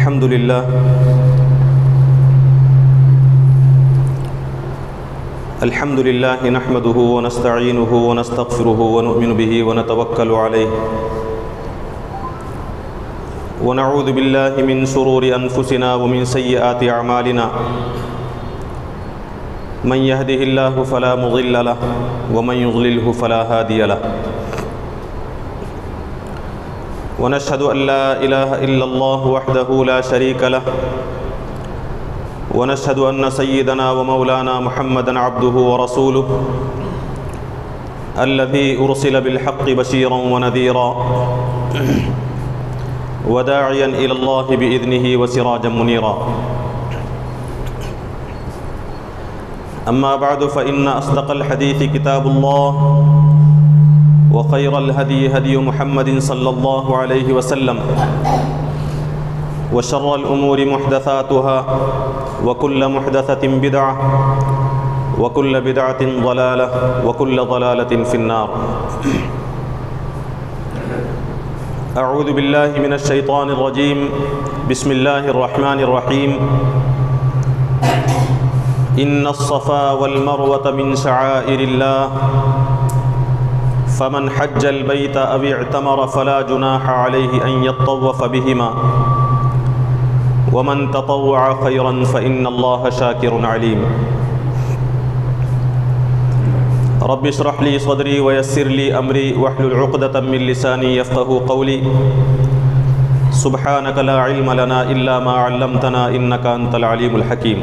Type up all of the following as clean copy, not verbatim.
الحمد لله نحمده ونستعينه ونستغفره ونؤمن به ونتوكل عليه ونعوذ بالله من شرور أنفسنا ومن سيئات أعمالنا من يهده الله فلا مضل له ومن يضلله فلا هادي له ونشهد أن لا إله إلا الله وحده لا شريك له ونشهد أن سيدنا ومولانا محمدا عبده ورسوله الذي أرسل بالحق بشيرا ونذيرا وداعيا إلى الله بإذنه وسراجا منيرا أما بعد فإن أصدق الحديث كتاب الله وخير الهدي هدي محمد صلى الله عليه وسلم وشر الأمور محدثاتها وكل محدثة بدعة وكل بدعة ضلالة وكل ضلالة في النار. أعوذ بالله من الشيطان الرجيم. بسم الله الرحمن الرحيم. إن الصفا والمروة من شعائر الله فمن حج البيت أو اعتمر فلا جناح عليه أن يطوف بهما ومن تطوع خيرا فإن الله شاكر عليم. رب اشرح لي صدري ويسر لي أمري واحلل عقدة من لساني يفقهوا قولي. سبحانك لا علم لنا إلا ما علمتنا إنك أنت العليم الحكيم.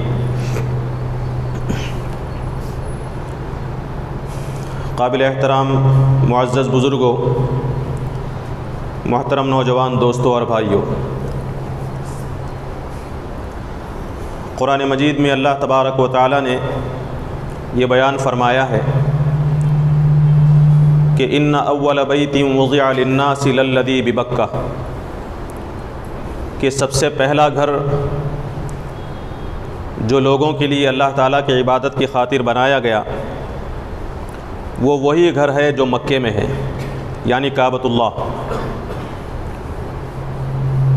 قابل احترام معزز بزرگوں، محترم نوجوان دوستوں اور بھائیوں، قرآن مجید میں اللہ تبارک و تعالی نے یہ بیان فرمایا ہے کہ ان اول بیت وضع للناس للذی ببکہ، کہ سب سے پہلا گھر جو لوگوں کے لیے اللہ تعالیٰ کی عبادت کی خاطر بنایا گیا وہ وہی گھر ہے جو مکے میں ہے، یعنی کعبۃ اللہ.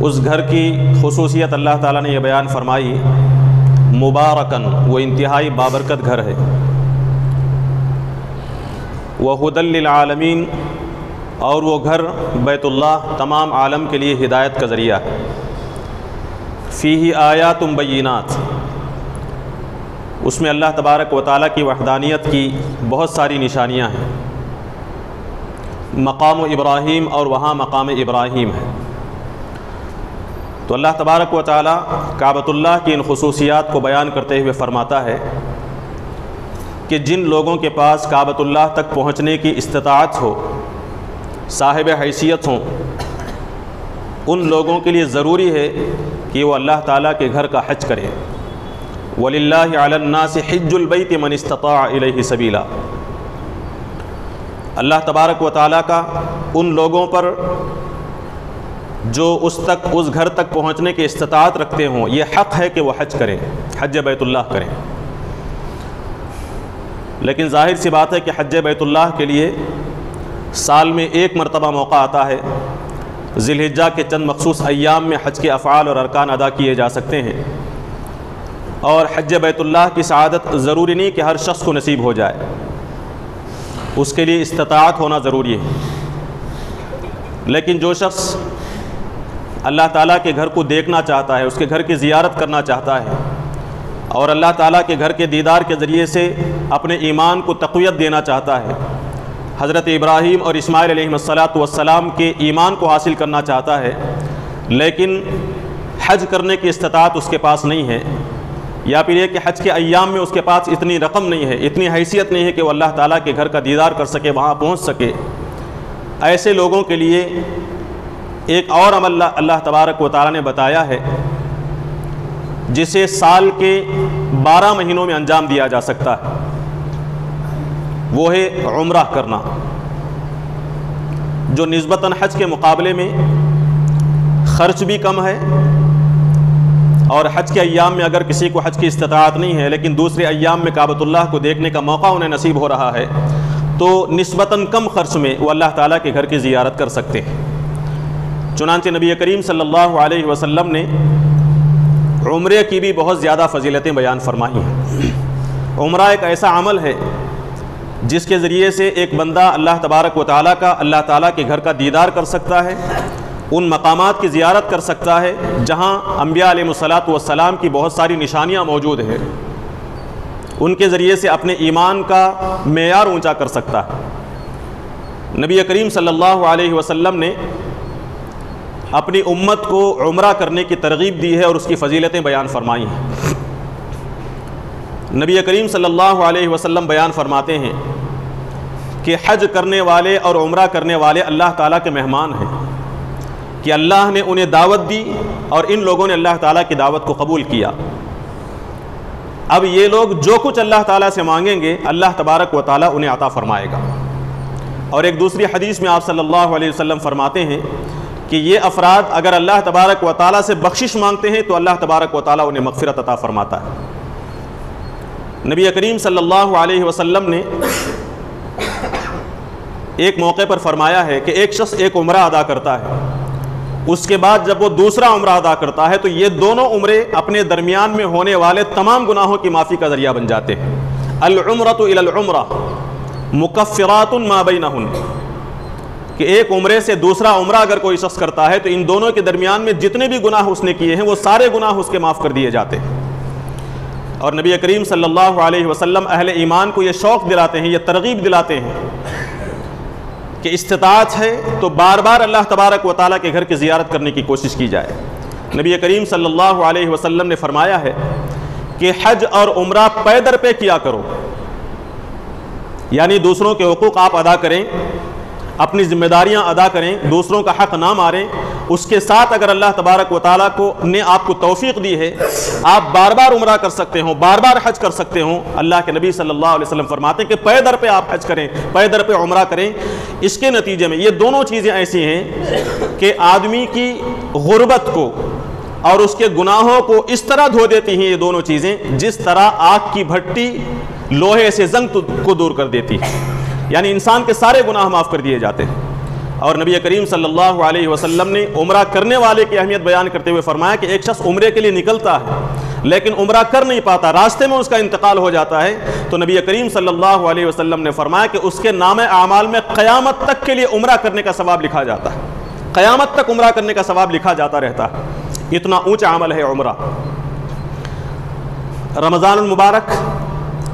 اس گھر کی خصوصیت اللہ تعالیٰ نے یہ بیان فرمائی، مبارکن، وہ انتہائی بابرکت گھر ہے، وہدی للعالمین، اور وہ گھر بیت اللہ تمام عالم کے لیے ہدایت کا ذریعہ ہے. فیہ آیات بینات، اس میں اللہ تبارک و تعالیٰ کی وحدانیت کی بہت ساری نشانیاں ہیں. مقام ابراہیم، اور وہاں مقام ابراہیم ہے. تو اللہ تبارک و تعالیٰ کعبۃ اللہ کی ان خصوصیات کو بیان کرتے ہوئے فرماتا ہے کہ جن لوگوں کے پاس کعبۃ اللہ تک پہنچنے کی استطاعت ہو، صاحب حیثیت ہوں، ان لوگوں کے لیے ضروری ہے کہ وہ اللہ تعالیٰ کے گھر کا حج کریں. وَلِلَّهِ عَلَى النَّاسِ حِجُّ الْبَيْتِ مَنِ اسْتَطَاعَ إِلَيْهِ سَبِيلًا. اللہ تبارک و تعالیٰ کا ان لوگوں پر جو اس گھر تک پہنچنے کی استطاعت رکھتے ہوں، یہ حق ہے کہ وہ حج کریں، حج بیت اللہ کریں. لیکن ظاہر سی بات ہے کہ حج بیت اللہ کے لیے سال میں ایک مرتبہ موقع آتا ہے. ذی الحجہ کے چند مخصوص ایام میں حج کے افعال اور ارکان ادا کیے جا سکتے ہیں، اور حج بیت اللہ کی سعادت ضروری نہیں کہ ہر شخص کو نصیب ہو جائے، اس کے لیے استطاعت ہونا ضروری ہے. لیکن جو شخص اللہ تعالیٰ کے گھر کو دیکھنا چاہتا ہے، اس کے گھر کی زیارت کرنا چاہتا ہے، اور اللہ تعالیٰ کے گھر کے دیدار کے ذریعے سے اپنے ایمان کو تقویت دینا چاہتا ہے، حضرت ابراہیم اور اسماعیل علیہ السلام کے ایمان کو حاصل کرنا چاہتا ہے، لیکن حج کرنے کی استطاعت اس کے پاس نہیں ہے، یا پھر یہ کہ حج کے ایام میں اس کے پاس اتنی رقم نہیں ہے، اتنی حیثیت نہیں ہے کہ وہ اللہ تعالیٰ کے گھر کا دیدار کر سکے، وہاں پہنچ سکے، ایسے لوگوں کے لیے ایک اور عمل اللہ تبارک و تعالیٰ نے بتایا ہے جسے سال کے 12 مہینوں میں انجام دیا جا سکتا ہے. وہ ہے عمرہ کرنا، جو نسبتاً حج کے مقابلے میں خرچ بھی کم ہے، اور حج کے ایام میں اگر کسی کو حج کی استطاعت نہیں ہے لیکن دوسرے ایام میں کعبۃ اللہ کو دیکھنے کا موقع انہیں نصیب ہو رہا ہے، تو نسبتاً کم خرچ میں وہ اللہ تعالیٰ کے گھر کی زیارت کر سکتے ہیں. چنانچہ نبی کریم صلی اللہ علیہ وسلم نے عمرے کی بھی بہت زیادہ فضیلتیں بیان فرمائی ہیں۔ عمرہ ایک ایسا عمل ہے جس کے ذریعے سے ایک بندہ اللہ تبارک و تعالیٰ کا، اللہ تعالیٰ کے گھر کا دیدار کر سکتا ہے، ان مقامات کی زیارت کر سکتا ہے جہاں انبیاء علیہ الصلاۃ والسلام کی بہت ساری نشانیاں موجود ہیں، ان کے ذریعے سے اپنے ایمان کا معیار اونچا کر سکتا ہے۔ نبی کریم صلی اللہ علیہ وسلم نے اپنی امت کو عمرہ کرنے کی ترغیب دی ہے اور اس کی فضیلتیں بیان فرمائی ہیں۔ نبی کریم صلی اللہ علیہ وسلم بیان فرماتے ہیں کہ حج کرنے والے اور عمرہ کرنے والے اللہ تعالیٰ کے مہمان ہیں، کہ اللہ نے انہیں دعوت دی اور ان لوگوں نے اللہ تعالیٰ کی دعوت کو قبول کیا۔ اب یہ لوگ جو کچھ اللہ تعالیٰ سے مانگیں گے اللہ تبارک و تعالیٰ انہیں عطا فرمائے گا۔ اور ایک دوسری حدیث میں آپ صلی اللہ علیہ وسلم فرماتے ہیں کہ یہ افراد اگر اللہ تبارک و تعالیٰ سے بخشش مانگتے ہیں تو اللہ تبارک و تعالیٰ انہیں مغفرت عطا فرماتا ہے۔ نبی کریم صلی اللہ علیہ وسلم نے ایک موقع پر فرمایا ہے کہ ایک شخص ایک عمرہ ادا کرتا ہے، اس کے بعد جب وہ دوسرا عمرہ ادا کرتا ہے تو یہ دونوں عمرے اپنے درمیان میں ہونے والے تمام گناہوں کی معافی کا ذریعہ بن جاتے ہیں۔ العمرۃ الی العمرہ مکفرات ما بینہن، کہ ایک عمرے سے دوسرا عمرہ اگر کوئی شخص کرتا ہے تو ان دونوں کے درمیان میں جتنے بھی گناہ اس نے کیے ہیں وہ سارے گناہ اس کے معاف کر دیے جاتے ہیں۔ اور نبی کریم صلی اللہ علیہ وسلم اہل ایمان کو یہ شوق دلاتے ہیں، یہ ترغیب دلاتے ہیں کہ استطاعت ہے تو بار بار اللہ تبارک و تعالیٰ کے گھر کی زیارت کرنے کی کوشش کی جائے۔ نبی کریم صلی اللہ علیہ وسلم نے فرمایا ہے کہ حج اور عمرہ پے در پہ کیا کرو، یعنی دوسروں کے حقوق آپ ادا کریں، اپنی ذمہ داریاں ادا کریں، دوسروں کا حق نہ ماریں، اس کے ساتھ اگر اللہ تبارک و تعالیٰ نے آپ کو توفیق دی ہے آپ بار بار عمرہ کر سکتے ہوں، بار بار حج کر سکتے ہوں۔ اللہ کے نبی صلی اللہ علیہ وسلم فرماتے ہیں کہ پے در پہ آپ حج کریں، پے در پہ عمرہ کریں۔ اس کے نتیجے میں یہ دونوں چیزیں ایسی ہیں کہ آدمی کی غربت کو اور اس کے گناہوں کو اس طرح دھو دیتی ہیں یہ دونوں چیزیں جس طرح آگ کی بھٹی لوہے سے زنگ کو دور کر دیتی ہے، یعنی انسان کے سارے گناہ معاف کر دیے جاتے ہیں۔ اور نبی کریم صلی اللہ علیہ وسلم نے عمرہ کرنے والے کی اہمیت بیان کرتے ہوئے فرمایا کہ ایک شخص عمرے کے لیے نکلتا ہے لیکن عمرہ کر نہیں پاتا، راستے میں اس کا انتقال ہو جاتا ہے، تو نبی کریم صلی اللہ علیہ وسلم نے فرمایا کہ اس کے نام اعمال میں قیامت تک کے لیے عمرہ کرنے کا ثواب لکھا جاتا ہے، قیامت تک عمرہ کرنے کا ثواب لکھا جاتا رہتا ہے۔ اتنا اونچا عمل ہے عمرہ۔ رمضان المبارک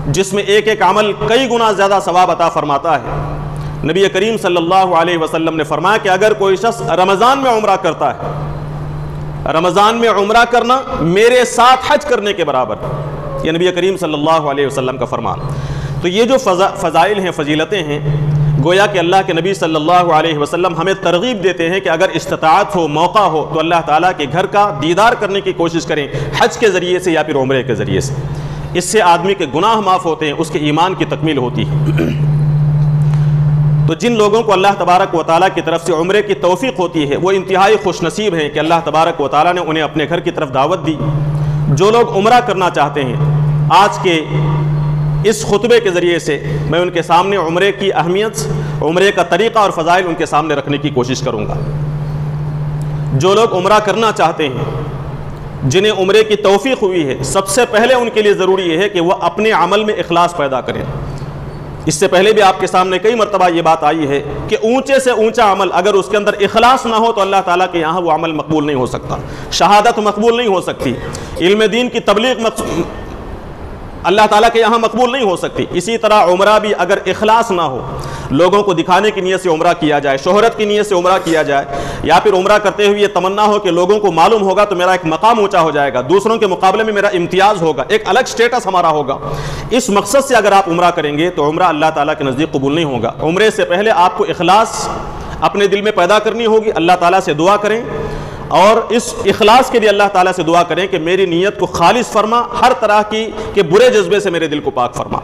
جس میں ایک ایک عمل کئی گنا زیادہ ثواب عطا فرماتا ہے، نبی کریم صلی اللہ علیہ وسلم نے فرمایا کہ اگر کوئی شخص رمضان میں عمرہ کرتا ہے، رمضان میں عمرہ کرنا میرے ساتھ حج کرنے کے برابر، یہ نبی کریم صلی اللہ علیہ وسلم کا فرمان۔ تو یہ جو فضائل ہیں، فضیلتیں ہیں، گویا کہ اللہ کے نبی صلی اللہ علیہ وسلم ہمیں ترغیب دیتے ہیں کہ اگر استطاعت ہو، موقع ہو تو اللہ تعالیٰ کے گھر کا دیدار کرنے کی کوشش کریں، حج کے ذریعے سے یا پھر عمرے کے ذریعے سے۔ اس سے آدمی کے گناہ معاف ہوتے ہیں، اس کے ایمان کی تکمیل ہوتی ہے۔ تو جن لوگوں کو اللہ تبارک و تعالیٰ کی طرف سے عمرے کی توفیق ہوتی ہے وہ انتہائی خوش نصیب ہیں کہ اللہ تبارک و تعالیٰ نے انہیں اپنے گھر کی طرف دعوت دی۔ جو لوگ عمرہ کرنا چاہتے ہیں، آج کے اس خطبے کے ذریعے سے میں ان کے سامنے عمرے کی اہمیت، عمرے کا طریقہ اور فضائل ان کے سامنے رکھنے کی کوشش کروں گا۔ جو لوگ عمرہ کرنا چاہتے ہیں، جنہیں عمرے کی توفیق ہوئی ہے، سب سے پہلے ان کے لیے ضروری یہ ہے کہ وہ اپنے عمل میں اخلاص پیدا کریں۔ اس سے پہلے بھی آپ کے سامنے کئی مرتبہ یہ بات آئی ہے کہ اونچے سے اونچا عمل اگر اس کے اندر اخلاص نہ ہو تو اللہ تعالیٰ کے یہاں وہ عمل مقبول نہیں ہو سکتا، شہادت مقبول نہیں ہو سکتی، علم دین کی تبلیغ اللہ تعالیٰ کے یہاں مقبول نہیں ہو سکتی۔ اسی طرح عمرہ بھی اگر اخلاص نہ ہو، لوگوں کو دکھانے کی نیت سے عمرہ کیا جائے، شہرت کی نیت سے عمرہ کیا جائے، یا پھر عمرہ کرتے ہوئے یہ تمنا ہو کہ لوگوں کو معلوم ہوگا تو میرا ایک مقام اونچا ہو جائے گا، دوسروں کے مقابلے میں میرا امتیاز ہوگا، ایک الگ سٹیٹس ہمارا ہوگا، اس مقصد سے اگر آپ عمرہ کریں گے تو عمرہ اللہ تعالیٰ کے نزدیک قبول نہیں ہوگا۔ عمرے سے پہلے آپ کو اخلاص اپنے دل میں پیدا کرنی ہوگی، اللہ تعالیٰ سے دعا کریں اور اس اخلاص کے لیے اللہ تعالیٰ سے دعا کریں کہ میری نیت کو خالص فرما، ہر طرح کے برے جذبے سے میرے دل کو پاک فرما۔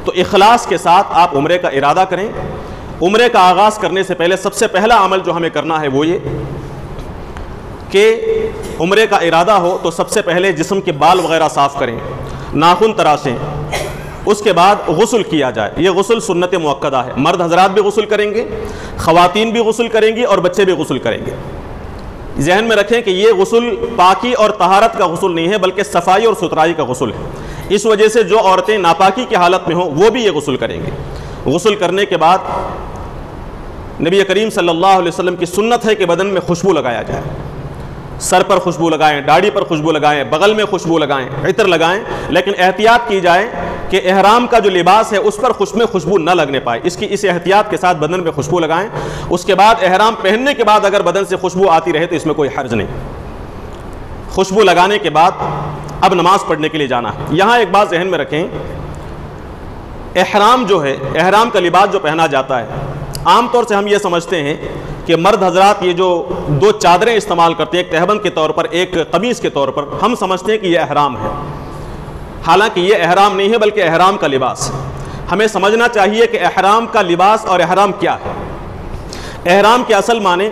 تو اخلاص کے ساتھ آپ عمرے کا ارادہ کریں۔ عمرے کا آغاز کرنے سے پہلے سب سے پہلا عمل جو ہمیں کرنا ہے وہ یہ کہ عمرے کا ارادہ ہو تو سب سے پہلے جسم کے بال وغیرہ صاف کریں، ناخن تراشیں، اس کے بعد غسل کیا جائے۔ یہ غسل سنت مؤکدہ ہے، مرد حضرات بھی غسل کریں گے، خواتین بھی غسل کریں گی اور بچے بھی غسل کریں گے۔ ذہن میں رکھیں کہ یہ غسل پاکی اور طہارت کا غسل نہیں ہے بلکہ صفائی اور ستھرائی کا غسل ہے۔ اس وجہ سے جو عورتیں ناپاکی کی حالت میں ہوں وہ بھی یہ غسل کریں گے۔ غسل کرنے کے بعد نبی کریم صلی اللہ علیہ وسلم کی سنت ہے کہ بدن میں خوشبو لگایا جائے، سر پر خوشبو لگائیں، داڑھی پر خوشبو لگائیں، بغل میں خوشبو لگائیں، عطر لگائیں، لیکن احتیاط کی جائے کہ احرام کا جو لباس ہے اس پر خوشبو نہ لگنے پائے، اس احتیاط کے ساتھ بدن میں خوشبو لگائیں۔ اس کے بعد احرام پہننے کے بعد اگر بدن سے خوشبو آتی رہے تو اس میں کوئی حرج نہیں۔ خوشبو لگانے کے بعد اب نماز پڑھنے کے لیے جانا ہے۔ یہاں ایک بات ذہن میں رکھیں، احرام جو ہے، احرام کا لباس جو پہنا جاتا ہے، عام طور سے ہم یہ سمجھتے ہیں کہ مرد حضرات یہ جو دو چادریں استعمال کرتے ہیں، ایک تہبند کے طور پر ایک قمیص کے طور پر، ہم سمجھتے ہیں کہ یہ احرام ہے، حالانکہ یہ احرام نہیں ہے بلکہ احرام کا لباس ہے۔ ہمیں سمجھنا چاہیے کہ احرام کا لباس اور احرام کیا ہے۔ احرام کے اصل معنی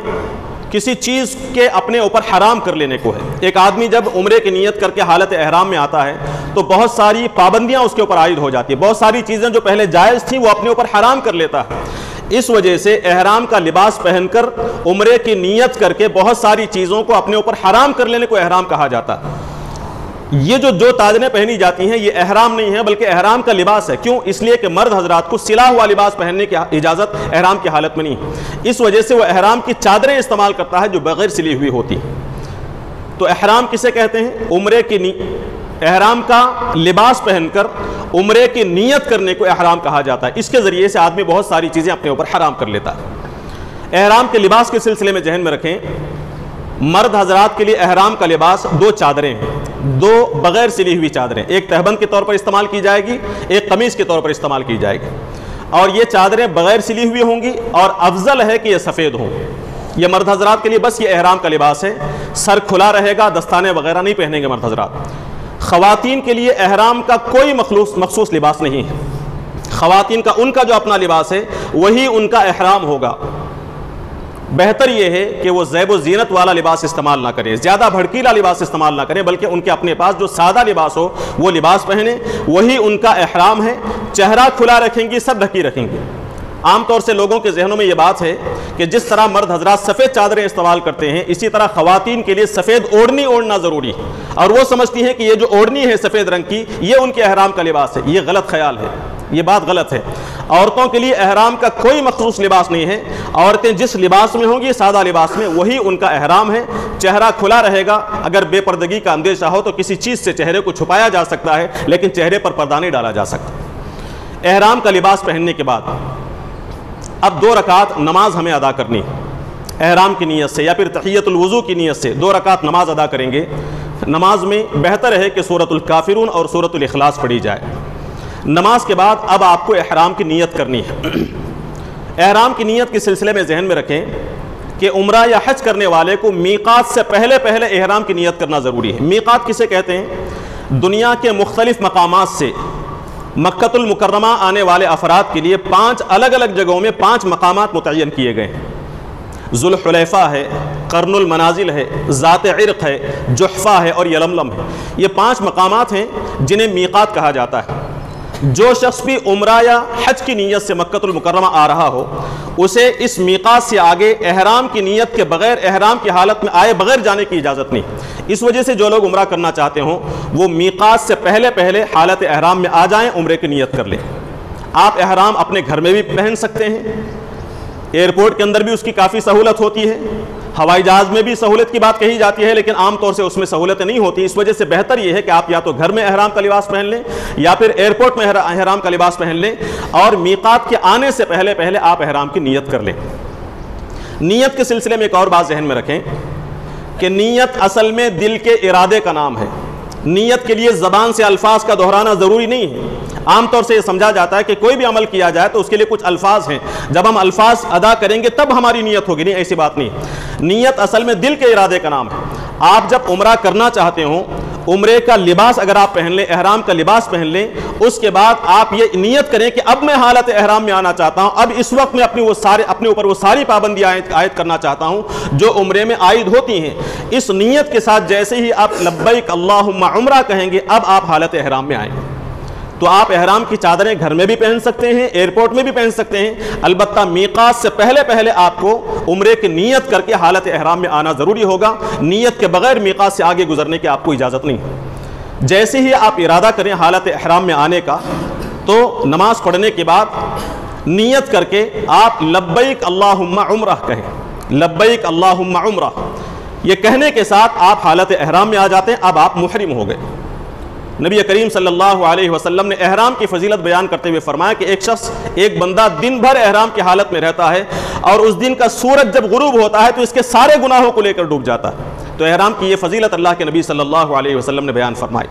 کسی چیز کے اپنے اوپر حرام کر لینے کو ہے۔ ایک آدمی جب عمرے کی نیت کر کے حالت احرام میں آتا ہے تو بہت ساری پابندیاں اس کے اوپر عائد ہو جاتی ہیں، بہت ساری چیزیں جو پہلے جائز تھیں وہ اپنے اوپر حرام کر لیتا ہے۔ اس وجہ سے احرام کا لباس پہن کر عمرے کی نیت کر کے بہت ساری چیزوں کو اپنے اوپر حرام کر لینے کو احرام کہا جاتا ہے۔ یہ جو تاجریں پہنی جاتی ہیں یہ احرام نہیں ہے بلکہ احرام کا لباس ہے۔ کیوں؟ اس لیے کہ مرد حضرات کو سلا ہوا لباس پہننے کی اجازت احرام کی حالت میں نہیں، اس وجہ سے وہ احرام کی چادریں استعمال کرتا ہے جو بغیر سلی ہوئی ہوتی۔ تو احرام کسے کہتے ہیں؟ عمرے کی احرام کا لباس پہن کر عمرے کی نیت کرنے کو احرام کہا جاتا ہے۔ اس کے ذریعے سے آدمی بہت ساری چیزیں اپنے اوپر حرام کر لیتا ہے۔ احرام کے لباس کے سلسلے میں ذہن میں رکھیں، مرد حضرات کے لیے احرام کا لباس دو چادریں ہیں، دو بغیر سلی ہوئی چادریں، ایک تہبند کے طور پر استعمال کی جائے گی، ایک قمیص کے طور پر استعمال کی جائے گی، اور یہ چادریں بغیر سلی ہوئی ہوں گی اور افضل ہے کہ یہ سفید ہوں۔ یہ مرد حضرات کے لیے بس یہ احرام کا لباس ہے، سر کھلا رہے گا، دستانے وغیرہ نہیں پہنیں گے مرد حضرات۔ خواتین کے لیے احرام کا کوئی مخصوص لباس نہیں ہے، خواتین کا ان کا جو اپنا لباس ہے وہی ان کا احرام ہوگا۔ بہتر یہ ہے کہ وہ زیب و زینت والا لباس استعمال نہ کریں، زیادہ بھڑکیلا لباس استعمال نہ کریں، بلکہ ان کے اپنے پاس جو سادہ لباس ہو وہ لباس پہنیں، وہی ان کا احرام ہے۔ چہرہ کھلا رکھیں گی، سب ڈھکی رکھیں گی۔ عام طور سے لوگوں کے ذہنوں میں یہ بات ہے کہ جس طرح مرد حضرات سفید چادریں استعمال کرتے ہیں اسی طرح خواتین کے لیے سفید اوڑھنی اوڑھنا ضروری ہے، اور وہ سمجھتی ہیں کہ یہ جو اوڑھنی ہے سفید رنگ کی یہ ان کے احرام کا لباس ہے۔ یہ غلط خیال ہے، یہ بات غلط ہے۔ عورتوں کے لیے احرام کا کوئی مخصوص لباس نہیں ہے، عورتیں جس لباس میں ہوں گی سادہ لباس میں وہی ان کا احرام ہے۔ چہرہ کھلا رہے گا، اگر بے پردگی کا اندیشہ ہو تو کسی چیز سے چہرے کو چھپایا جا سکتا ہے لیکن چہرے پر پردہ نہیں ڈالا جا سکتا۔ احرام کا لباس پہننے کے بعد اب 2 رکعت نماز ہمیں ادا کرنی ہے، احرام کی نیت سے یا پھر تحیۃ الوضو کی نیت سے 2 رکعت نماز ادا کریں گے۔ نماز میں بہتر ہے کہ سورۃ الکافرون اور سورۃ الاخلاص پڑھی جائے۔ نماز کے بعد اب آپ کو احرام کی نیت کرنی ہے۔ احرام کی نیت کے سلسلے میں ذہن میں رکھیں کہ عمرہ یا حج کرنے والے کو میقات سے پہلے احرام کی نیت کرنا ضروری ہے۔ میقات کسے کہتے ہیں؟ دنیا کے مختلف مقامات سے مکۃ المکرمہ آنے والے افراد کے لیے 5 الگ الگ جگہوں میں 5 مقامات متعین کیے گئے ہیں۔ ذوالحلیفہ ہے، قرن المنازل ہے، ذات عرق ہے، جحفہ ہے اور یلملم ہے۔ یہ 5 مقامات ہیں جنہیں میقات کہا جاتا ہے۔ جو شخص بھی عمرہ یا حج کی نیت سے مکۃ المکرمہ آ رہا ہو اسے اس میقات سے آگے احرام کی نیت کے بغیر، احرام کی حالت میں آئے بغیر جانے کی اجازت نہیں۔ اس وجہ سے جو لوگ عمرہ کرنا چاہتے ہوں وہ میقات سے پہلے حالت احرام میں آ جائیں، عمرے کی نیت کر لیں۔ آپ احرام اپنے گھر میں بھی پہن سکتے ہیں، ایئرپورٹ کے اندر بھی اس کی کافی سہولت ہوتی ہے، ہوائی جہاز میں بھی سہولت کی بات کہی جاتی ہے لیکن عام طور سے اس میں سہولتیں نہیں ہوتی۔ اس وجہ سے بہتر یہ ہے کہ آپ یا تو گھر میں احرام کا لباس پہن لیں یا پھر ایئرپورٹ میں احرام کا لباس پہن لیں، اور میقات کے آنے سے پہلے آپ احرام کی نیت کر لیں۔ نیت کے سلسلے میں ایک اور بات ذہن میں رکھیں کہ نیت اصل میں دل کے ارادے کا نام ہے۔ نیت کے لیے زبان سے الفاظ کا دہرانا ضروری نہیں ہے۔ عام طور سے یہ سمجھا جاتا ہے کہ کوئی بھی عمل کیا جائے تو اس کے لیے کچھ الفاظ ہیں، جب ہم الفاظ ادا کریں گے تب ہماری نیت ہوگی، نہیں، ایسی بات نہیں۔ نیت اصل میں دل کے ارادے کا نام ہے۔ آپ جب عمرہ کرنا چاہتے ہوں، عمرے کا لباس اگر آپ پہن لیں، احرام کا لباس پہن لیں، اس کے بعد آپ یہ نیت کریں کہ اب میں حالت احرام میں آنا چاہتا ہوں، اب اس وقت میں اپنے اوپر وہ ساری پابندیاں عائد کرنا چاہتا ہوں جو عمرے میں عائد ہوتی ہیں۔ اس نیت کے ساتھ جیسے ہی آپ لبیک اللہم عمرہ کہیں گے اب آپ حالت احرام میں آئیں۔ تو آپ احرام کی چادریں گھر میں بھی پہن سکتے ہیں، ایئرپورٹ میں بھی پہن سکتے ہیں، البتہ میقات سے پہلے آپ کو عمرے کی نیت کر کے حالت احرام میں آنا ضروری ہوگا. نیت کے بغیر میقات سے آگے گزرنے کی آپ کو اجازت نہیں. جیسے ہی آپ ارادہ کریں حالت احرام میں آنے کا تو نماز پڑھنے کے بعد نیت کر کے آپ لبیک اللہم عمرہ کہیں. لبیک اللہم عمرہ یہ کہنے کے ساتھ آپ حالت احرام میں آ جاتے ہیں. اب آپ محرم ہو گئے. نبی کریم صلی اللہ علیہ وسلم نے احرام کی فضیلت بیان کرتے ہوئے فرمایا کہ ایک بندہ دن بھر احرام کی حالت میں رہتا ہے اور اس دن کا سورج جب غروب ہوتا ہے تو اس کے سارے گناہوں کو لے کر ڈوب جاتا ہے. تو احرام کی یہ فضیلت اللہ کے نبی صلی اللہ علیہ وسلم نے بیان فرمائی.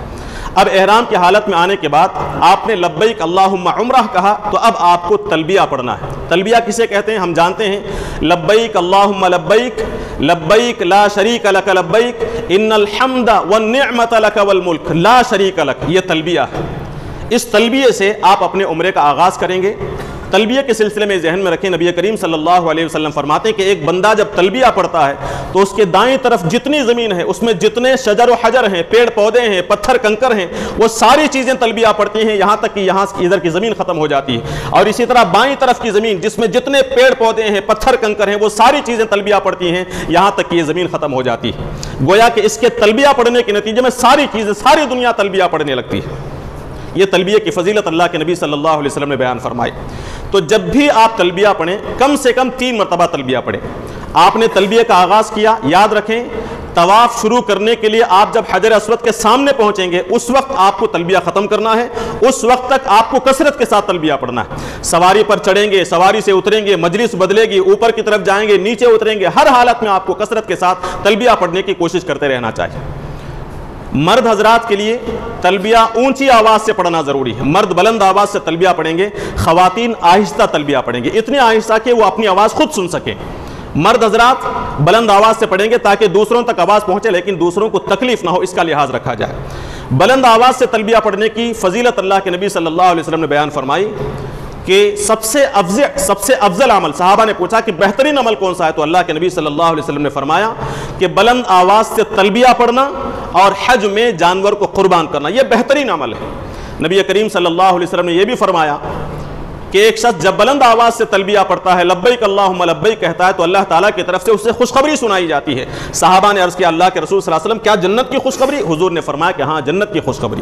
اب احرام کی حالت میں آنے کے بعد آپ نے لبیک اللہم عمرہ کہا تو اب آپ کو تلبیہ پڑھنا ہے. تلبیہ کسے کہتے ہیں ہم جانتے ہیں. لبیک اللہم لبیک لبیک لا شریک لک لبیک ان الحمد والنعمت لک والملک لا شریک لک، یہ تلبیہ ہے. اس تلبیہ سے آپ اپنے عمرے کا آغاز کریں گے. تلبیہ کے سلسلے میں ذہن میں رکھیں نبی کریم صلی اللہ علیہ وسلم فرماتے ہیں کہ ایک بندہ جب تلبیہ پڑھتا ہے تو اس کے دائیں طرف جتنی زمین ہے اس میں جتنے شجر و حجر ہیں، پیڑ پودے ہیں، پتھر کنکر ہیں، وہ ساری چیزیں تلبیہ پڑھتی ہیں یہاں تک کہ یہاں ادھر کی زمین ختم ہو جاتی ہے. اور اسی طرح بائیں طرف کی زمین جس میں جتنے پیڑ پودے ہیں، پتھر کنکر ہیں، وہ ساری چیزیں تلبیہ پڑھتی ہیں یہاں تک کہ یہ زمین ختم ہو جاتی ہے. گویا کہ اس کے تلبیہ پڑھنے کے نتیجے میں ساری چیزیں، ساری دنیا تلبیہ پڑھنے لگتی ہے. یہ تلبیہ کی فضیلت اللہ کے نبی صلی اللہ علیہ وسلم نے بیان فرمائی. تو جب بھی آپ تلبیہ پڑھیں کم سے کم 3 مرتبہ تلبیہ پڑھیں. آپ نے تلبیہ کا آغاز کیا، یاد رکھیں طواف شروع کرنے کے لیے آپ جب حجر اسود کے سامنے پہنچیں گے اس وقت آپ کو تلبیہ ختم کرنا ہے. اس وقت تک آپ کو کثرت کے ساتھ تلبیہ پڑھنا ہے. سواری پر چڑھیں گے، سواری سے اتریں گے، مجلس بدلے گی، اوپر کی طرف جائیں گے، نیچے اتریں گے، ہر حالت میں آپ کو کثرت کے ساتھ تلبیہ پڑھنے کی کوشش کرتے رہنا چاہیے. مرد حضرات کے لیے تلبیہ اونچی آواز سے پڑھنا ضروری ہے. مرد بلند آواز سے تلبیہ پڑھیں گے، خواتین آہستہ تلبیہ پڑھیں گے، اتنی آہستہ کہ وہ اپنی آواز خود سن سکیں. مرد حضرات بلند آواز سے پڑھیں گے تاکہ دوسروں تک آواز پہنچے لیکن دوسروں کو تکلیف نہ ہو، اس کا لحاظ رکھا جائے. بلند آواز سے تلبیہ پڑھنے کی فضیلت اللہ کے نبی صلی اللہ علیہ وسلم نے بیان فرمائی کہ سب سے افضل عمل، صحابہ نے پوچھا کہ بہترین عمل کون سا ہے، تو اللہ کے نبی صلی اللہ علیہ وسلم نے فرمایا کہ بلند آواز سے تلبیہ پڑھنا اور حج میں جانور کو قربان کرنا، یہ بہترین عمل ہے. نبی کریم صلی اللہ علیہ وسلم نے یہ بھی فرمایا کہ ایک شخص جب بلند آواز سے تلبیہ پڑھتا ہے، لبیک اللہم لبیک کہتا ہے، تو اللہ تعالیٰ کی طرف سے اسے خوشخبری سنائی جاتی ہے. صحابہ نے عرض کیا اللہ کے رسول صلی اللہ علیہ وسلم کیا جنت کی خوشخبری؟ حضور نے فرمایا کہ ہاں جنت کی خوشخبری.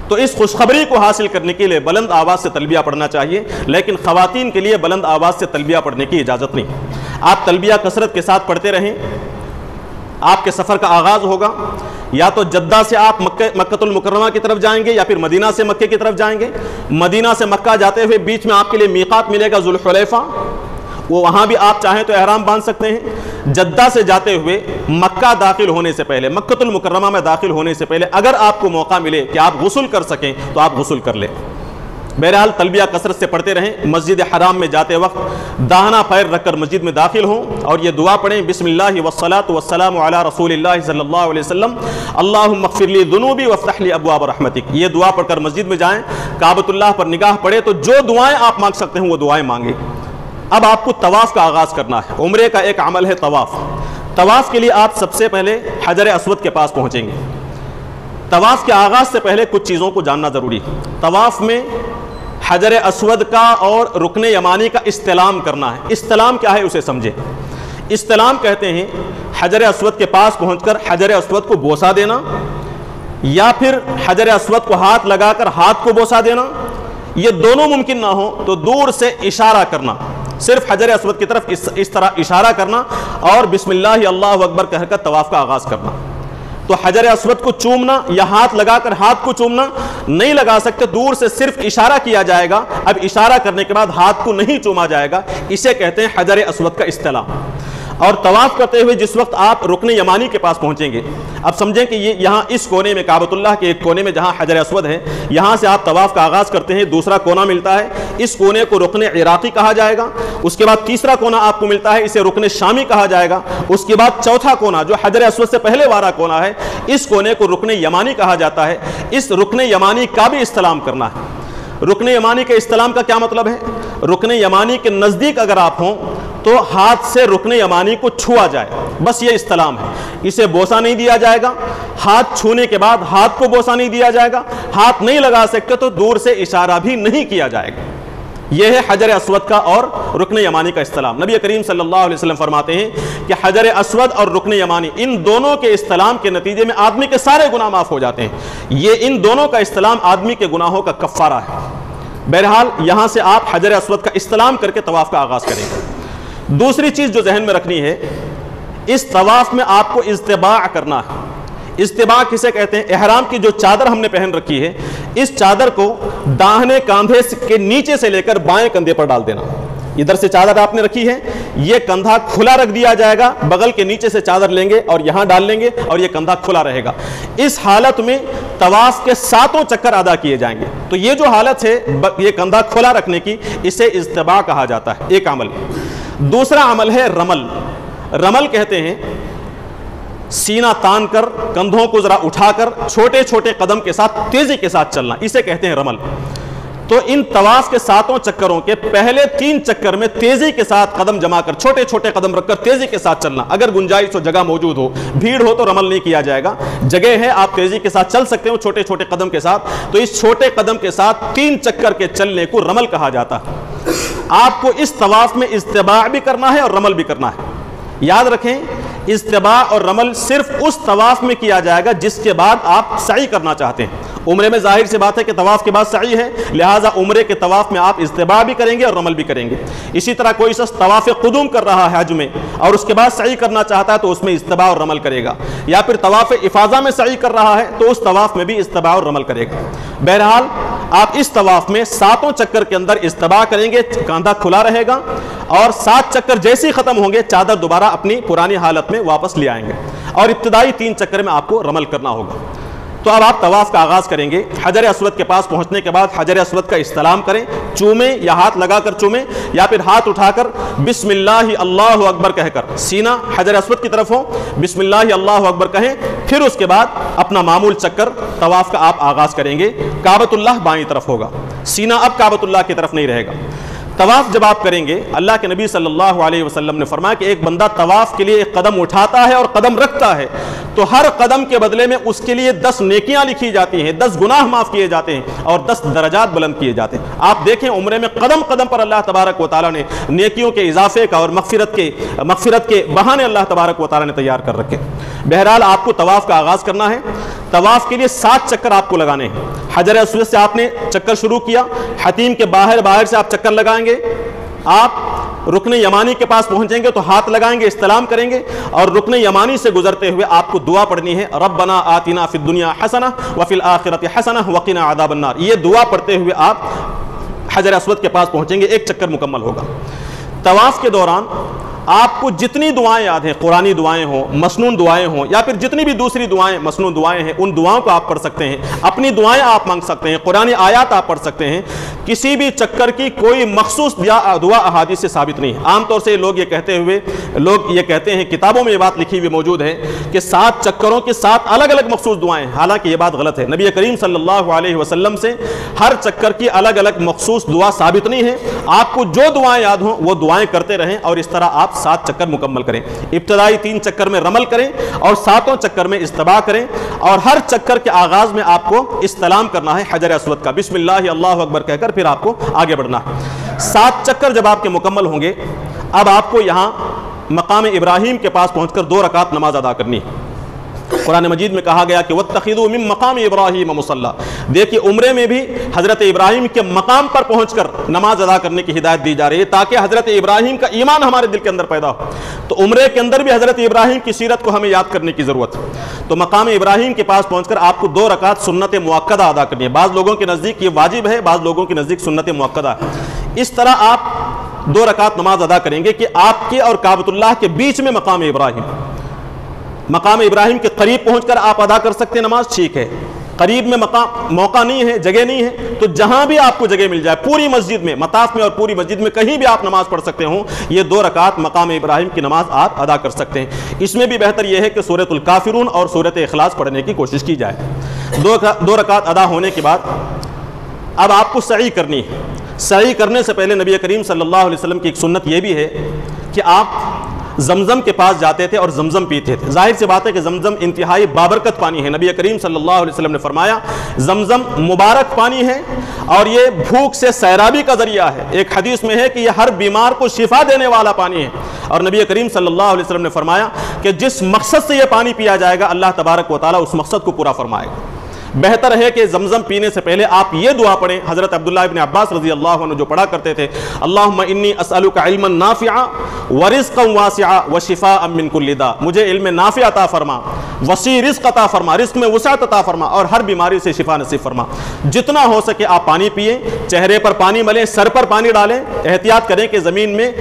تو اس خوشخبری کو حاصل کرنے کے لیے بلند آواز سے تلبیہ پڑھنا چاہیے، لیکن خواتین کے لیے بلند آواز سے تلبیہ پڑھنے کی اجازت نہیں. آپ تلبیہ کثرت کے ساتھ پڑھتے رہیں. آپ کے سفر کا آغاز ہوگا یا تو جدہ سے آپ مکہ المکرمہ کی طرف جائیں گے یا پھر مدینہ سے مکہ کی طرف جائیں گے. مدینہ سے مکہ جاتے ہوئے بیچ میں آپ کے لیے میقات ملے گا ذوالحلیفہ، وہ وہاں بھی آپ چاہیں تو احرام باندھ سکتے ہیں. جدہ سے جاتے ہوئے مکہ داخل ہونے سے پہلے، مکہ المکرمہ میں داخل ہونے سے پہلے اگر آپ کو موقع ملے کہ آپ غسل کر سکیں تو آپ غسل کر لیں. بہرحال تلبیہ کثرت سے پڑھتے رہیں. مسجد حرام میں جاتے وقت داہنا پیر رکھ کر مسجد میں داخل ہوں اور یہ دعا پڑھیں بسم اللہ والصلاۃ والسلام علی رسول اللہ صلی اللہ علیہ وسلم اللہم اغفر لی ذنوبی وافتح لی ابواب رحمتک. یہ دعا پڑھ کر مسجد میں جائیں، کعبۃ اللہ پر نگاہ پڑے تو جو دعائیں آپ مانگ سکتے ہیں وہ دعائیں مانگیں. اب آپ کو طواف کا آغاز کرنا ہے. عمرے کا ایک عمل ہے طواف. طواف کے لیے آپ سب سے پہلے حجر اسود کے پاس پہنچیں گے. طواف کے آغاز سے پہلے کچھ چیزوں کو جاننا ضروری ہے. طواف میں حجر اسود کا اور رکن یمانی کا استلام کرنا ہے. استلام کیا ہے اسے سمجھیں. استلام کہتے ہیں حجر اسود کے پاس پہنچ کر حجر اسود کو بوسہ دینا یا پھر حجر اسود کو ہاتھ لگا کر ہاتھ کو بوسہ دینا. یہ دونوں ممکن نہ ہو تو دور سے اشارہ کرنا، صرف حجر اسود کی طرف اس طرح اشارہ کرنا اور بسم اللہ اللہ اکبر کہہ کر طواف کا آغاز کرنا. تو حجر اسود کو چومنا یا ہاتھ لگا کر ہاتھ کو چومنا نہیں لگا سکتے، دور سے صرف اشارہ کیا جائے گا. اب اشارہ کرنے کے بعد ہاتھ کو نہیں چوما جائے گا، اسے کہتے ہیں حجر اسود کا استلام. اور طواف کرتے ہوئے جس وقت آپ رکن یمانی کے پاس پہنچیں گے، اب سمجھیں کہ یہ یہاں اس کونے میں کعبۃ اللہ کے ایک کونے میں جہاں حجر اسود ہے، یہاں سے آپ طواف کا آغاز کرتے ہیں. دوسرا کونا ملتا ہے، اس کونے کو رکن عراقی کہا جائے گا. اس کے بعد تیسرا کونا آپ کو ملتا ہے، اسے رکن شامی کہا جائے گا. اس کے بعد چوتھا کونا جو حجر اسود سے پہلے والا کونا ہے، اس کونے کو رکن یمانی کہا جاتا ہے. اس رکن یمانی کا بھی استلام کرنا ہے. رکن یمانی کے استلام کا کیا مطلب ہے؟ رکن یمانی کے نزدیک اگر آپ ہوں تو ہاتھ سے رکن یمانی کو چھوا جائے، بس یہ استلام ہے، اسے بوسہ نہیں دیا جائے گا، ہاتھ چھونے کے بعد ہاتھ کو بوسہ نہیں دیا جائے گا، ہاتھ نہیں لگا سکتے تو دور سے اشارہ بھی نہیں کیا جائے گا۔ یہ ہے حجر اسود کا اور رکن یمانی کا استلام۔ نبی کریم صلی اللہ علیہ وسلم فرماتے ہیں کہ حجر اسود اور رکن یمانی، ان دونوں کے استلام کے نتیجے میں آدمی کے سارے گناہ معاف ہو جاتے ہیں۔ یہ ان دونوں کا استلام آدمی کے گناہوں کا کفارہ ہے۔ بہرحال یہاں سے آپ حجر اسود کا استلام کر کے طواف کا آغاز کریں گے۔ دوسری چیز جو ذہن میں رکھنی ہے، اس طواف میں آپ کو اجتباع کرنا ہے۔ اجتباع کسے کہتے ہیں؟ احرام کی جو چادر ہم نے پہن رکھی ہے، اس چادر کو داہنے کاندھے کے نیچے سے لے کر بائیں کندھے پر ڈال دینا۔ ادھر سے چادر آپ نے رکھی ہے، یہ کندھا کھلا رکھ دیا جائے گا، بغل کے نیچے سے چادر لیں گے اور یہاں ڈال لیں گے اور یہ کندھا کھلا رہے گا۔ اس حالت میں طواف کے 7 چکر ادا کیے جائیں گے۔ تو یہ جو حالت ہے یہ کندھا کھلا رکھنے کی، اسے اجتباع کہا جاتا ہے، ایک عمل۔ دوسرا عمل ہے رمل۔ رمل کہتے ہیں سینہ تان کر، کندھوں کو ذرا اٹھا کر چھوٹے چھوٹے قدم کے ساتھ تیزی کے ساتھ چلنا، اسے کہتے ہیں رمل۔ تو ان طواف کے 7 چکروں کے پہلے 3 چکر میں تیزی کے ساتھ قدم جما کر، چھوٹے چھوٹے قدم رکھ کر تیزی کے ساتھ چلنا۔ اگر گنجائش ہو، جگہ موجود ہو، بھیڑ ہو تو رمل نہیں کیا جائے گا، جگہ ہے آپ تیزی کے ساتھ چل سکتے ہو چھوٹے چھوٹے قدم کے ساتھ، تو اس چھوٹے قدم کے ساتھ 3 چکر کے چلنے کو رمل کہا جاتا ہے۔ آپ کو اس طواف میں اجتباع بھی کرنا ہے اور رمل بھی کرنا ہے۔ یاد رکھیں، اجتباع اور رمل صرف اس طواف میں کیا جائے گا جس کے بعد آپ سعی کرنا چاہتے ہیں۔ عمرے میں ظاہر سی بات ہے کہ طواف کے بعد سعی ہے، لہٰذا عمرے کے طواف میں آپ اجتباع بھی کریں گے اور رمل بھی کریں گے۔ اسی طرح کوئی شخص طواف قدوم کر رہا ہے حج میں اور اس کے بعد سعی کرنا چاہتا ہے تو اس میں اجتباع اور رمل کرے گا، یا پھر طواف افاضہ میں سعی کر رہا ہے تو اس طواف میں بھی اجتباع اور رمل کرے گا۔ بہرحال آپ اس طواف میں 7 چکر کے اندر اجتباع کریں گے، کاندھا کھلا رہے گا، اور 7 چکر جیسے ہی ختم ہوں گے چادر دوبارہ اپنی پرانی حالت میں واپس لے آئیں گے، اور ابتدائی 3 چکر میں آپ کو رمل کرنا ہوگا۔ تو اب آپ طواف کا آغاز کریں گے۔ حجر اسود کے پاس پہنچنے کے بعد حجر اسود کا استلام کریں، چومیں یا ہاتھ لگا کر چومیں، یا پھر ہاتھ اٹھا کر بسم اللہ اللہ اکبر کہہ کر سینہ حجر اسود کی طرف ہو، بسم اللہ اللہ اکبر کہیں، پھر اس کے بعد اپنا معمول چکر طواف کا آپ آغاز کریں گے۔ کعبۃ اللہ بائیں طرف ہوگا، سینہ اب کعبۃ اللہ کی طرف نہیں رہے گا۔ طواف جب آپ کریں گے، اللہ کے نبی صلی اللہ علیہ وسلم نے فرمایا کہ ایک بندہ طواف کے لیے ایک قدم اٹھاتا ہے اور قدم رکھتا ہے تو ہر قدم کے بدلے میں اس کے لیے 10 نیکیاں لکھی جاتی ہیں، 10 گناہ معاف کیے جاتے ہیں اور 10 درجات بلند کیے جاتے ہیں۔ آپ دیکھیں عمرے میں قدم قدم پر اللہ تبارک و تعالیٰ نے نیکیوں کے اضافے کا اور مغفرت کے بہانے اللہ تبارک و تعالیٰ نے تیار کر رکھے۔ بہرحال آپ کو طواف کا آغاز کرنا ہے۔ طواف کے لیے 7 چکر آپ کو لگانے ہیں۔ حجر اسود سے آپ نے چکر شروع کیا، حتیم کے باہر سے آپ چکر لگائیں گے، آپ رکن یمانی کے پاس پہنچیں گے تو ہاتھ لگائیں گے، استلام کریں گے، اور رکن یمانی سے گزرتے ہوئے آپ کو دعا پڑھنی ہے، ربنا آتنا فی الدنیا حسنہ وفی الآخرۃ حسنہ وقنا عذاب النار۔ یہ دعا پڑھتے ہوئے آپ حجر اسود کے پاس پہنچیں گے، ایک چکر مکمل ہوگا۔ طواف کے دوران آپ کو جتنی دعائیں یاد ہیں، قرآنی دعائیں ہوں، مسنون دعائیں ہوں، یا پھر جتنی بھی دوسری دعائیں مسنون دعائیں ہیں، ان دعاؤں کو آپ پڑھ سکتے ہیں، اپنی دعائیں آپ مانگ سکتے ہیں، قرآنی آیات آپ پڑھ سکتے ہیں۔ کسی بھی چکر کی کوئی مخصوص دعا احادیث سے ثابت نہیں ہے۔ عام طور سے لوگ یہ کہتے ہیں، کتابوں میں یہ بات لکھی ہوئی موجود ہے کہ 7 چکروں کے 7 الگ الگ مخصوص دعائیں ہیں، حالانکہ یہ بات غلط ہے۔ نبی کریم صلی اللہ علیہ وسلم سے ہر چکر کی الگ الگ مخصوص دعا ثابت نہیں ہے۔ آپ کو جو دعائیں یاد ہوں وہ دعائیں کرتے رہیں، اور اس طرح آپ 7 چکر مکمل کریں۔ ابتدائی 3 چکر میں رمل کریں اور 7 چکر میں اجتباع کریں، اور ہر چکر کے آغاز میں آپ کو استلام کرنا ہے حجر اسود کا، بسم اللہ اللہ اکبر کہہ کر پھر آپ کو آگے بڑھنا ہے۔ 7 چکر جب آپ کے مکمل ہوں گے، اب آپ کو یہاں مقام ابراہیم کے پاس پہنچ کر 2 رکعت نماز ادا کرنی ہے۔ قرآن مجید میں کہا گیا کہ وَاتَّخِذُوا مِن مَقَامِ إِبْرَاهِيمَ مُصَلًّى۔ دیکھیے عمرے میں بھی حضرت ابراہیم کے مقام پر پہنچ کر نماز ادا کرنے کی ہدایت دی جا رہی ہے، تاکہ حضرت ابراہیم کا ایمان ہمارے دل کے اندر پیدا ہو۔ تو عمرے کے اندر بھی حضرت ابراہیم کی سیرت کو ہمیں یاد کرنے کی ضرورت ہے۔ تو مقام ابراہیم کے پاس پہنچ کر آپ کو 2 رکعت سنت مؤکدہ ادا کرنی ہے۔ بعض لوگوں کے نزدیک یہ واجب ہے، بعض لوگوں کے نزدیک سنت مؤکدہ ہے۔ اس طرح آپ 2 رکعت نماز ادا کریں گے کہ آپ کے اور کعبۃ اللہ کے بیچ میں مقام ابراہیم کے قریب پہنچ کر آپ ادا کر سکتے ہیں نماز، ٹھیک ہے۔ قریب میں موقع نہیں ہے، جگہ نہیں ہے، تو جہاں بھی آپ کو جگہ مل جائے، پوری مسجد میں، مطاف میں اور پوری مسجد میں کہیں بھی آپ نماز پڑھ سکتے ہوں، یہ 2 رکعت مقام ابراہیم کی نماز آپ ادا کر سکتے ہیں۔ اس میں بھی بہتر یہ ہے کہ سورۃ الکافرون اور سورۃ اخلاص پڑھنے کی کوشش کی جائے۔ 2 رکعت ادا ہونے کے بعد اب آپ کو سعی کرنی ہے۔ سعی کرنے سے پہلے نبی کریم صلی اللہ علیہ وسلم کی ایک سنت یہ بھی ہے کہ آپ زمزم کے پاس جاتے تھے اور زمزم پیتے تھے. ظاہر سی بات ہے کہ زمزم انتہائی بابرکت پانی ہے. نبی کریم صلی اللہ علیہ وسلم نے فرمایا زمزم مبارک پانی ہے اور یہ بھوک سے سیرابی کا ذریعہ ہے. ایک حدیث میں ہے کہ یہ ہر بیمار کو شفا دینے والا پانی ہے. اور نبی کریم صلی اللہ علیہ وسلم نے فرمایا کہ جس مقصد سے یہ پانی پیا جائے گا اللہ تبارک و تعالیٰ اس مقصد کو پورا فرمائے گا. بہتر ہے کہ زمزم پینے سے پہلے آپ یہ دعا پڑھیں. حضرت عبداللہ ابن عباس رضی اللہ عنہ جو پڑھا کرتے تھے اللہم انی اسألک علما نافعا ورزقا واسعا وشفاء من کل داء. مجھے علم نافع عطا فرما, وسیع رزق عطا فرما, رزق میں وسعت عطا فرما اور ہر بیماری سے شفا نصیب فرما. جتنا ہو سکے آپ پانی پئیں, چہرے پر پانی ملیں, سر پر پانی ڈالیں. احتیاط کریں کہ زمین میں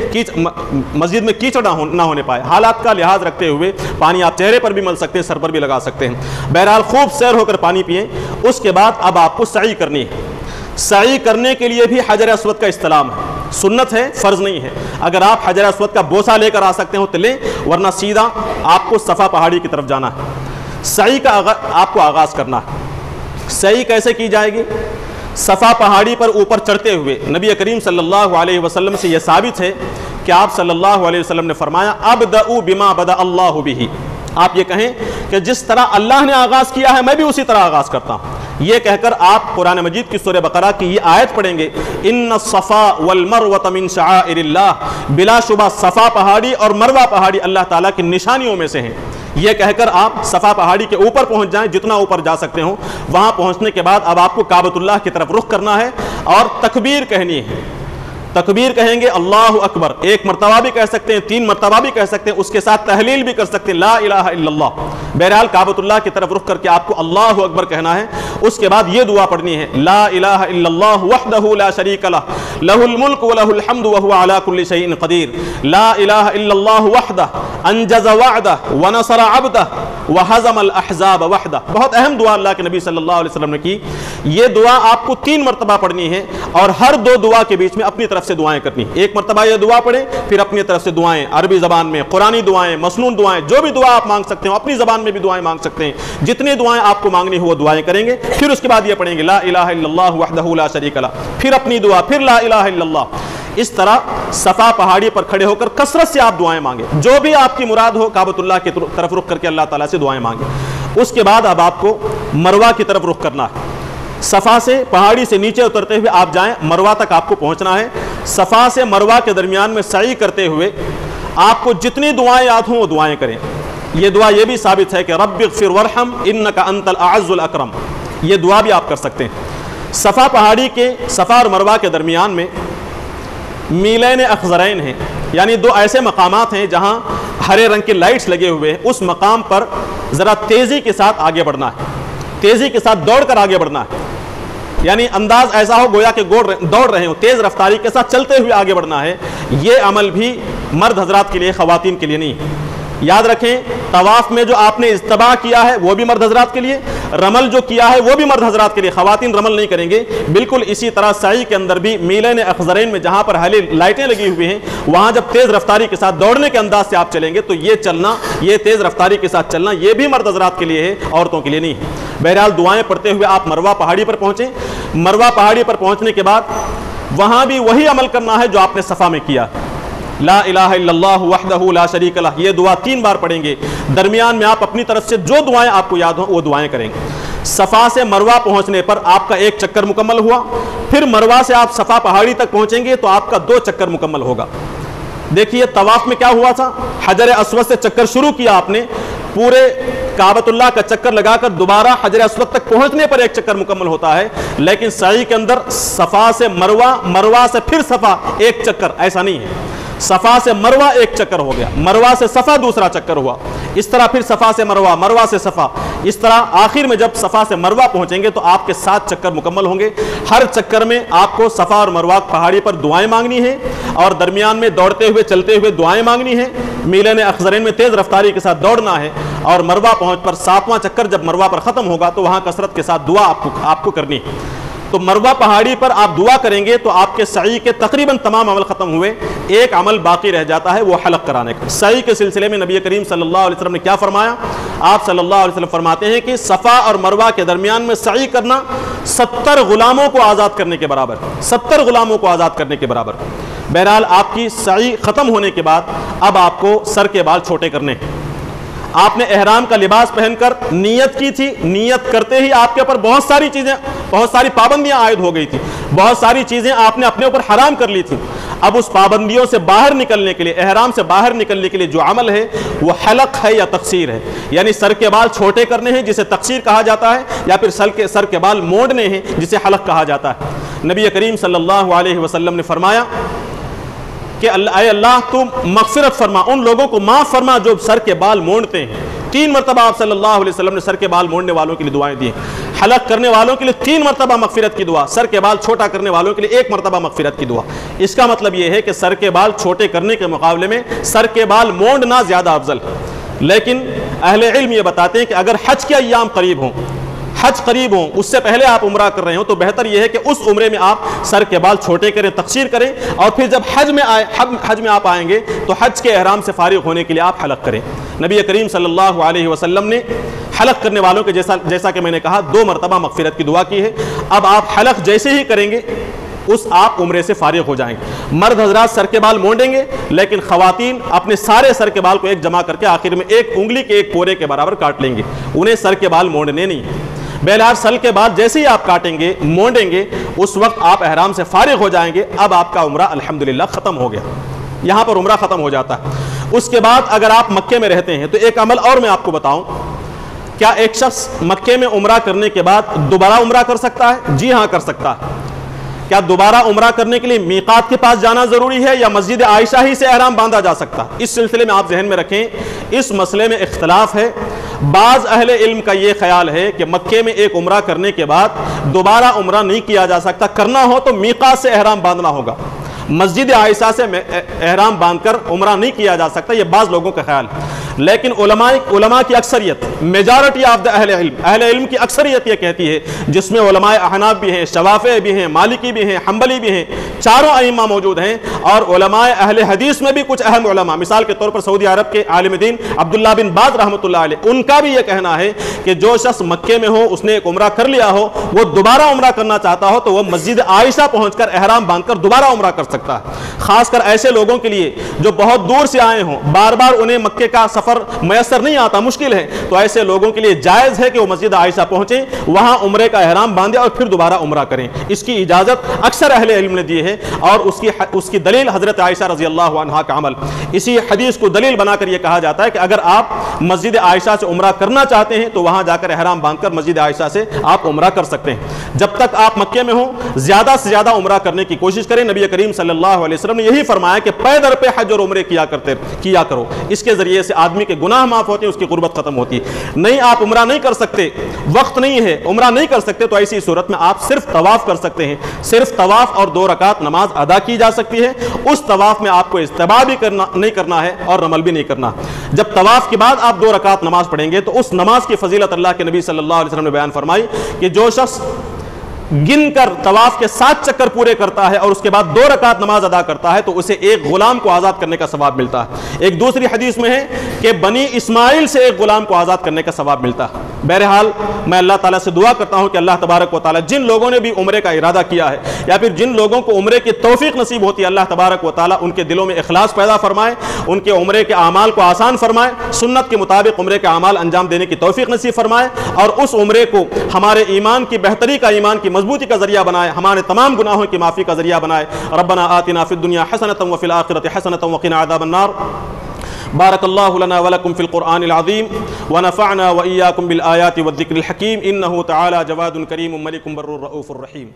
مسجد میں کیچڑ نہ ہونے پائے. حالات کا لحاظ رکھتے ہوئے پانی آپ چہرے پر بھی مل سکتے ہیں, سر پر بھی لگا سکتے ہیں. بہرحال خوب سیر ہو کر پانی پئیں. اس کے بعد اب آپ کو سعی کرنی ہے. سعی کرنے کے لیے بھی حجر اسود کا استلام ہے, سنت ہے, فرض نہیں ہے. اگر آپ حجر اسود کا بوسہ لے کر آ سکتے ہو تو لیں, ورنہ سیدھا آپ کو صفا پہاڑی کی طرف جانا ہے. سعی کا آپ کو آغاز کرنا ہے. سعی کیسے کی جائے گی؟ صفا پہاڑی پر اوپر چڑھتے ہوئے نبی کریم صلی اللہ علیہ وسلم سے یہ ثابت ہے کہ آپ صلی اللہ علیہ وسلم نے فرمایا ابدؤ بما بدأ اللہ بہ. آپ یہ کہیں کہ جس طرح اللہ نے آغاز کیا ہے میں بھی اسی طرح آغاز کرتا ہوں. یہ کہہ کر آپ قرآن مجید کی سورہ بقرہ کی یہ آیت پڑھیں گے ان الصفا والمروۃ من شعائر اللہ. بلا شبہ صفا پہاڑی اور مروہ پہاڑی اللہ تعالیٰ کی نشانیوں میں سے ہیں. یہ کہہ کر آپ صفا پہاڑی کے اوپر پہنچ جائیں, جتنا اوپر جا سکتے ہوں. وہاں پہنچنے کے بعد اب آپ کو کعبۃ اللہ کی طرف رخ کرنا ہے اور تکبیر کہنی ہے. تکبیر کہیں گے اللہ اکبر, ایک مرتبہ بھی کہہ سکتے ہیں, 3 مرتبہ بھی کہہ سکتے ہیں, اس کے ساتھ تحلیل بھی کر سکتے ہیں لا الہ الا اللہ. بہرحال کعبۃ اللہ کی طرف رخ کر کے آپ کو اللہ اکبر کہنا ہے. اس کے بعد یہ دعا پڑھنی ہے لا الہ الا اللہ وحدہ لا شریک لہ لہ الملک ولہ الحمد وہو علی کل شیء قدیر. لا الہ الا اللہ وحدہ انجز وعدہ ونصر عبدہ وہزم الاحزاب وحدہ. بہت اہم دعا اللہ کے نبی صلی اللہ علیہ وسلم نے کی. یہ دعا آپ کو 3 مرتبہ پڑھنی ہے اور ہر 2 دعا کے بیچ میں اپنی طرف سے دعائیں کرنی. ایک مرتبہ یہ دعا پڑھیں, پھر اپنی طرف سے دعائیں عربی زبان میں, قرآنی دعائیں, مسنون دعائیں, جو بھی دعا آپ مانگ سکتے ہو اپنی زبان میں بھی دعائیں مانگ سکتے ہیں. جتنی دعائیں آپ کو مانگنی ہو وہ دعائیں کریں گے. پھر اس کے بعد یہ پڑھیں گے لا الہ الا اللہ وحدہ لا شریک لہ, پھر اپنی دعا, پھر لا الہ الا اللہ. اس طرح صفا پہاڑی پر کھڑے ہو کر کثرت سے آپ دعائیں مانگیں. جو بھی آپ کی مراد ہو کعبۃ اللہ کی طرف رخ کر کے اللہ تعالیٰ سے دعائیں مانگیں. اس کے بعد اب آپ کو مروہ کی طرف رخ کرنا ہے. صفا سے پہاڑی سے نیچے اترتے ہوئے آپ جائیں, مروہ تک آپ کو پہنچنا ہے. صفا سے مروہ کے درمیان میں سعی کرتے ہوئے آپ کو جتنی دعائیں یاد ہوں وہ دعائیں کریں. یہ دعا یہ بھی ثابت ہے کہ رب اغفر وارحم انک انت الاعز الاکرم. یہ دعا بھی آپ کر سکتے ہیں. صفا پہاڑی کے صفا اور مروہ کے درمیان میں میلین اخضرین ہیں, یعنی 2 ایسے مقامات ہیں جہاں ہرے رنگ کے لائٹس لگے ہوئے ہیں. اس مقام پر ذرا تیزی کے ساتھ آگے بڑھنا ہے, تیزی کے ساتھ دوڑ کر آگے بڑھنا ہے. یعنی انداز ایسا ہو گویا کہ دوڑ رہے ہوں, تیز رفتاری کے ساتھ چلتے ہوئے آگے بڑھنا ہے. یہ عمل بھی مرد حضرات کے لیے, خواتین کے لیے نہیں. یاد رکھیں طواف میں جو آپ نے اجتباع کیا ہے وہ بھی مرد حضرات کے لیے, رمل جو کیا ہے وہ بھی مرد حضرات کے لیے, خواتین رمل نہیں کریں گے. بالکل اسی طرح سعی کے اندر بھی میلین اخضرین میں جہاں پر ہلی لائٹیں لگی ہوئی ہیں وہاں جب تیز رفتاری کے ساتھ دوڑنے کے انداز سے آپ چلیں گے تو یہ چلنا, یہ تیز رفتاری کے ساتھ چلنا یہ بھی مرد حضرات کے لیے ہے, عورتوں کے لیے نہیں ہے. بہرحال دعائیں پڑھتے ہوئے آپ مروہ پہاڑی پر پہنچیں. مروہ پہاڑی پر پہنچنے کے بعد وہاں بھی وہی عمل کرنا ہے جو آپ نے صفا میں کیا. لا الہ الا اللہ وحدہ لا شریک لہ, یہ دعا 3 بار پڑھیں گے. درمیان میں آپ اپنی طرف سے جو دعائیں آپ کو یاد ہوں وہ دعائیں کریں گے. صفا سے مروہ پہنچنے پر آپ کا 1 چکر مکمل ہوا. پھر مروہ سے آپ صفا پہاڑی تک پہنچیں گے تو آپ کا 2 چکر مکمل ہوگا. دیکھیے طواف میں کیا ہوا تھا, حجر اسود سے چکر شروع کیا آپ نے, پورے کعبۃ اللہ کا چکر لگا کر دوبارہ حجر اسود تک پہنچنے پر 1 چکر مکمل ہوتا ہے. لیکن سعی کے اندر صفا سے مروہ, مروہ سے پھر صفا 1 چکر, ایسا نہیں ہے. صفا سے مروہ 1 چکر ہو گیا, مروہ سے صفا دوسرا چکر ہوا, اس طرح پھر صفا سے مروہ, مروہ سے صفا, اس طرح آخر میں جب صفا سے مروہ پہنچیں گے تو آپ کے 7 چکر مکمل ہوں گے. ہر چکر میں آپ کو صفا اور مروہ پہاڑی پر دعائیں مانگنی ہیں اور درمیان میں دوڑتے ہوئے چلتے ہوئے دعائیں مانگنی ہیں. میلین اخضرین میں تیز رفتاری کے ساتھ دوڑنا ہے اور مروہ پہنچ پر 7واں چکر جب مروہ پر ختم ہوگا تو وہاں کثرت کے ساتھ دعا آپ کو کرنی ہے. تو مروہ پہاڑی پر آپ دعا کریں گے تو آپ کے سعی کے تقریباً تمام عمل ختم ہوئے. ایک عمل باقی رہ جاتا ہے, وہ حلق کرانے کا. سعی کے سلسلے میں نبی کریم صلی اللہ علیہ وسلم نے کیا فرمایا؟ آپ صلی اللہ علیہ وسلم فرماتے ہیں کہ صفا اور مروہ کے درمیان میں سعی کرنا 70 غلاموں کو آزاد کرنے کے برابر, 70 غلاموں کو آزاد کرنے کے برابر. بہرحال آپ کی سعی ختم ہونے کے بعد اب آپ کو سر کے بال چھوٹے کرنے ہیں. آپ نے احرام کا لباس پہن کر نیت کی تھی, نیت کرتے ہی آپ کے اوپر بہت ساری پابندیاں عائد ہو گئی تھی, بہت ساری چیزیں آپ نے اپنے اوپر حرام کر لی تھی. اب اس پابندیوں سے باہر نکلنے کے لیے, احرام سے باہر نکلنے کے لیے جو عمل ہے وہ حلق ہے یا تقصیر ہے, یعنی سر کے بال چھوٹے کرنے ہیں جسے تقصیر کہا جاتا ہے, یا پھر سر کے بال مونڈنے ہیں جسے حلق کہا جاتا ہے. نبی کریم صلی اللہ علیہ وسلم نے فرمایا کہ اے اللہ تو مغفرت فرما, ان لوگوں کو معاف فرما جو سر کے بال مونڈتے ہیں. 3 مرتبہ آپ صلی اللہ علیہ وسلم نے سر کے بال مونڈنے والوں کے لیے دعائیں دی ہیں. حلق کرنے والوں کے لیے 3 مرتبہ مغفرت کی دعا, سر کے بال چھوٹا کرنے والوں کے لیے 1 مرتبہ مغفرت کی دعا. اس کا مطلب یہ ہے کہ سر کے بال چھوٹے کرنے کے مقابلے میں سر کے بال مونڈنا زیادہ افضل. لیکن اہل علم یہ بتاتے ہیں کہ اگر حج کے ایام قریب ہوں, حج قریب ہوں, اس سے پہلے آپ عمرہ کر رہے ہوں, تو بہتر یہ ہے کہ اس عمرے میں آپ سر کے بال چھوٹے کریں, تقصیر کریں, اور پھر جب حج میں آپ آئیں گے تو حج کے احرام سے فارغ ہونے کے لیے آپ حلق کریں. نبی کریم صلی اللہ علیہ وسلم نے حلق کرنے والوں کے جیسا کہ میں نے کہا 2 مرتبہ مغفرت کی دعا کی ہے. اب آپ حلق جیسے ہی کریں گے آپ عمرے سے فارغ ہو جائیں گے. مرد حضرات سر کے بال مونڈیں گے, لیکن خواتین اپنے سارے سر کے بال کو ایک جمع کر کے آخر میں 1 انگلی کے 1 پورے کے برابر کاٹ لیں گے, انہیں سر کے بال مونڈنے نہیں ہیں. بہرحال سر کے بعد جیسے ہی آپ کاٹیں گے, مونڈیں گے, اس وقت آپ احرام سے فارغ ہو جائیں گے. اب آپ کا عمرہ الحمدللہ ختم ہو گیا, یہاں پر عمرہ ختم ہو جاتا ہے. اس کے بعد اگر آپ مکے میں رہتے ہیں تو ایک عمل اور میں آپ کو بتاؤں, کیا ایک شخص مکے میں عمرہ کرنے کے بعد دوبارہ عمرہ کر سکتا ہے؟ جی ہاں, کر سکتا ہے. کیا دوبارہ عمرہ کرنے کے لیے میقات کے پاس جانا ضروری ہے یا مسجد عائشہ ہی سے احرام باندھا جا سکتا ہے؟ اس سلسلے میں آپ ذہن میں رکھیں, اس مسئلے میں اختلاف ہے. بعض اہل علم کا یہ خیال ہے کہ مکے میں ایک عمرہ کرنے کے بعد دوبارہ عمرہ نہیں کیا جا سکتا, کرنا ہو تو میقات سے احرام باندھنا ہوگا, مسجد عائشہ سے احرام باندھ کر عمرہ نہیں کیا جا سکتا. یہ بعض لوگوں کا خیال ہے, لیکن علماء کی اکثریت, میجارٹی آف دا اہل علم کی اکثریت یہ کہتی ہے, جس میں علماء احناف بھی ہیں, شوافع بھی ہیں, مالکی بھی ہیں, حنبلی بھی ہیں, چاروں ائمہ موجود ہیں, اور علماء اہل حدیث میں بھی کچھ اہم علماء, مثال کے طور پر سعودی عرب کے عالم دین عبداللہ بن باز رحمۃ اللہ علیہ, ان کا بھی یہ کہنا ہے کہ جو شخص مکے میں ہو, اس نے ایک عمرہ کر لیا ہو, وہ دوبارہ عمرہ کرنا چاہتا ہو تو وہ مسجد عائشہ پہنچ کر احرام باندھ کر دوبارہ عمرہ کر سکتا ہے. خاص کر ایسے لوگوں کے لیے جو بہت دور سے آئے ہوں, بار بار انہیں مکے کا سفر میسر نہیں آتا, مشکل ہے, تو ایسے لوگوں کے لیے جائز ہے کہ وہ مسجد عائشہ پہنچیں, وہاں عمرے کا احرام باندھیں اور پھر دوبارہ عمرہ کریں. اس کی اجازت اکثر اہل علم نے دی ہے, اور اس کی دلیل حضرت عائشہ رضی اللہ عنہا کا عمل. اسی حدیث کو دلیل بنا کر یہ کہا جاتا ہے کہ اگر آپ مسجد عائشہ سے عمرہ کرنا چاہتے ہیں تو وہاں جا کر احرام باندھ کر مسجد عائشہ سے آپ عمرہ کر سکتے ہیں. جب تک آپ مکے میں ہوں زیادہ سے زیادہ عمرہ کرنے کی کوشش کریں. نبی کریم صلی اللہ علیہ وسلم نے یہی فرمایا کہ پے در پہ حج اور عمرے کیا کرو, اس کے ذریعے سے آدمی کے گناہ معاف ہوتے ہیں, اس کی قربت ختم ہوتی ہے. نہیں آپ عمرہ نہیں کر سکتے, وقت نہیں ہے, عمرہ نہیں کر سکتے, تو ایسی صورت میں آپ صرف طواف کر سکتے ہیں. صرف طواف اور 2 رکعت نماز ادا کی جا سکتی ہے. اس طواف میں آپ کو استباح بھی نہیں کرنا ہے اور رمل بھی نہیں کرنا. جب طواف کے بعد آپ 2 رکعت نماز پڑھیں گے تو اس نماز کی فضیلت اللہ کے نبی صلی اللہ علیہ وسلم نے بیان فرمائی کہ جو شخص گن کر طواف کے 7 چکر پورے کرتا ہے اور اس کے بعد 2 رکعت نماز ادا کرتا ہے تو اسے ایک غلام کو آزاد کرنے کا ثواب ملتا ہے. ایک دوسری حدیث میں ہے کہ بنی اسماعیل سے ایک غلام کو آزاد کرنے کا ثواب ملتا ہے. بہرحال میں اللہ تعالیٰ سے دعا کرتا ہوں کہ اللہ تبارک و تعالیٰ جن لوگوں نے بھی عمرے کا ارادہ کیا ہے یا پھر جن لوگوں کو عمرے کی توفیق نصیب ہوتی ہے, اللہ تبارک و تعالیٰ ان کے دلوں میں اخلاص پیدا فرمائے, ان کے عمرے کے اعمال کو آسان فرمائے, سنت کے مطابق عمرے کے اعمال انجام دینے کی توفیق نصیب فرمائے, اور اس عمرے کو ہمارے ایمان کی بہتری کا, ایمان کی مضبوطی کا ذریعہ بنائے, ہمارے تمام گناہوں کی معافی کا ذریعہ بنائے. ربنا آتنا فی الدنیا حسنۃ وفی الآخرۃ حسنۃ وقنا عذاب النار. بارك الله لنا ولكم في القرآن العظيم ونفعنا وإياكم بالآيات والذكر الحكيم إنه تعالى جواد كريم ملك بر رؤوف رحيم.